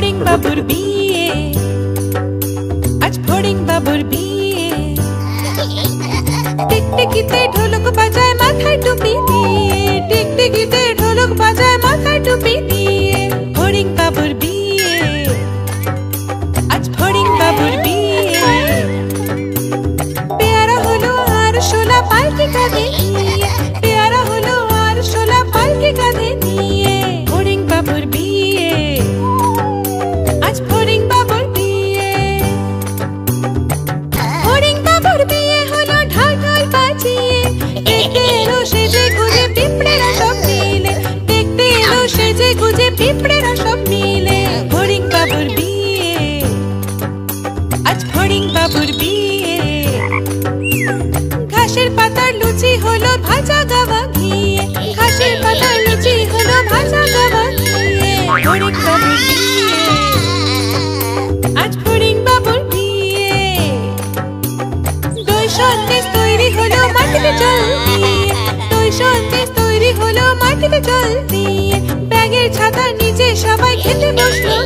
ফড়িং বাবুর বিয়ে, আজ ফড়িং বাবুর বিয়ে। টিকটিকিতে ঢোলক বাজায় মাথায় টুপি দিয়ে, টিকটিকিতে ঢোলক বাজায় মাথায় টুপি দিয়ে। ফড়িং বাবুর বিয়ে, আজ ফড়িং বাবুর বিয়ে। পেয়ারা হলো আর শোলা পালকি কাঁধে নিয়ে, পেয়ারা হলো আর শোলা পালকি কাঁধে নিয়ে। ফড়িং বাবুর বিয়ে, আজ ফড়িং বাবুর বিয়ে। ফড়িং বাবুর বিয়ে হলো ঢাক ঢোল বাজিয়ে, দেখতে এলো সেজে গুজে পিঁপড়েরা সব মিলে, দেখতে এলো সেজে গুজে পিঁপড়েরা সব মিলে। ফড়িং বাবুর বিয়ে, আজ ফড়িং বাবুর বিয়ে। ঘাসের পাতার লুচি হলো ভাজা গাওয়া ঘিয়ে, ঘাসের পাতার লুচি হলো ভাজা গাওয়া ঘিয়ে। ফড়িং বাবুর বিয়ে, আজ ফড়িং বাবুর বিয়ে। দই সন্দেশ তৈরি হলো মাটিতে জল দিয়ে, দই সন্দেশ তৈরি হলো মাটিতে জল দিয়ে। ব্যাগের ছাতার নিচে সবাই খেতে বসলো